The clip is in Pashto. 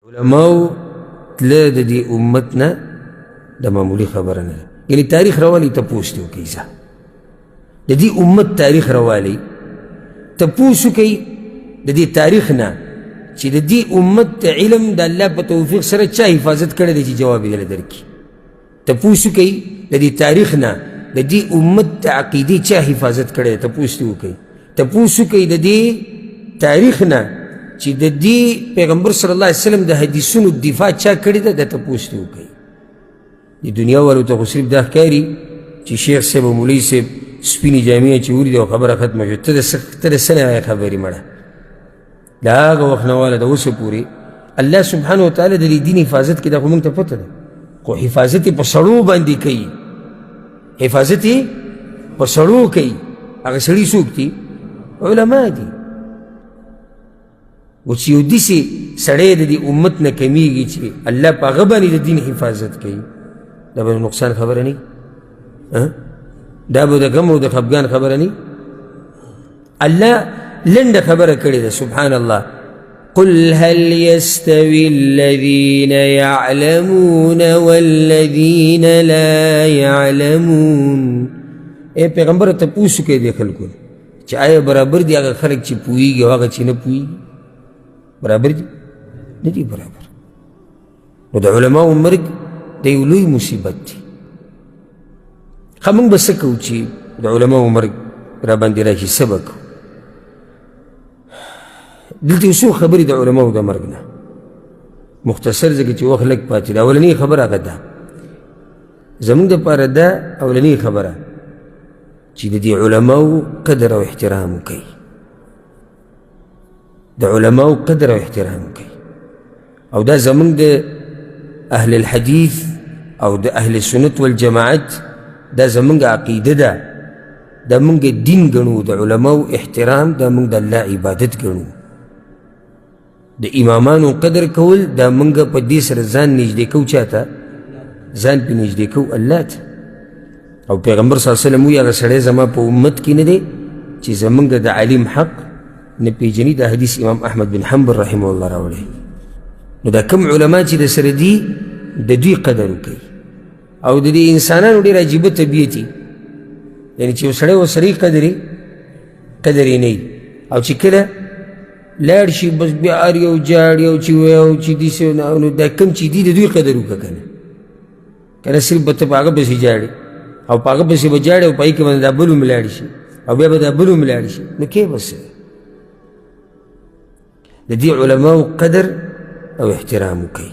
علماء تله د دې امت نه د معمولی خبره نه، یعنی تاریخ راوالی تپوس دې وکړئ. ځه د دې امت تاریخ راوالی تپوس وکړئ د دې تاریخ نه چې د دې امت ته علم د الله په توفیق سره چا حفاظت کړی دی چې جواب یې درکړي. تپوس وکړئ د دې تاریخ نه د دې امت ته عقیدې چا حفاظت کړی دی، تپوس دې وکړئ. تپوس وکړئ د دې تاریخ نه چې د دې پیغمبر صلی الله علیه وسلم د حدیثونو دفاع چا کړې ده، د تپوس دې وکړئ. د دنیا والو ته خو صرف دا ښکاري چې شیخ صاحب او مولوي صاحب سپینې جامې اچولي دي او خبره ختمه شوه. ته د څه نه خبرې مړه؟ د هغه وخت نه واله د اوسه پورې الله سبحانه وتعالی د دې دین حفاظت کې دا خو موږ ته پته ده، خو حفاظت یې په سړو باندې کوي. حفاظت یې په سړو کوي. هغه سړي څوک دي؟ علما دي. و چې یو داسې سړی د دې امت نه کمیږي چې الله په هغه باندې د دین حفاظت کوي، دا به نقصان خبره نه، دا به د غم او د خفګان خبره نه. الله لنډه خبره کړې ده، سبحان الله. قل هل يستوي الذين يعلمون والذين لا يعلمون. اے پیغمبر تپوس کوي د خلکو چې آیا برابر دي هغه خلک چې پوهیږي او هغه چې نه پوهیږي؟ برابر دي؟ نه دي برابر. نو د علماو مرګ د یو لوی مصیبت دی. ښه موږ به څه کوو چې د علماو مرګ را باندې راشي؟ څه به کوو؟ دلته یو څو خبرې د علماو د مرګ نه مختصر، ځکه چې وخت لږ پاتې ده. اولنۍ خبره هغه ده، زموږ دپاره ده اولنۍ خبره چې د دې علماو قدر او احترام وکړئ. د علماو قدر او احترام وکړئ. او دا زموږ د اهل الحدیث او د اهل سنت والجماعت دا زموږ عقیده ده، دا موږ دین ګڼو. د علماو احترام دا موږ د الله عبادت ګڼو. د امامانو قدر کول دا موږ په دې سره ځان نږدې کوو. چاته؟ ځان پې نږدې کوو الله ته. او پیغمبر صلی الله علیه وسلم وایي هغه سړی زما په امت کې نه دی چې زموږ د عالم حق نه پیژني. دا حدیث امام احمد بن حنبل رحمه الله راوړی. نو دا کم علما چې د سره دي د دوی قدر وکړي. او د دې انسانانو ډېر عجیبه طبیعت وي، یعنې چې یو سړی ورسره قدر یې نه وي، او چې کله لاړ شي بس بیا هر یو جاړي او چې وایي او چې داسې. نو دا کم چې دي د دوی قدر وکړه که نه، که نه صرف به ته په هغه پسې جاړې او په هغه پسې به جاړې او په هغې کې به دا بل هم لاړ شي او بیا به دا بل هم لاړ شي. نو کې بس د دې علماو قدر او احترام وکړئ.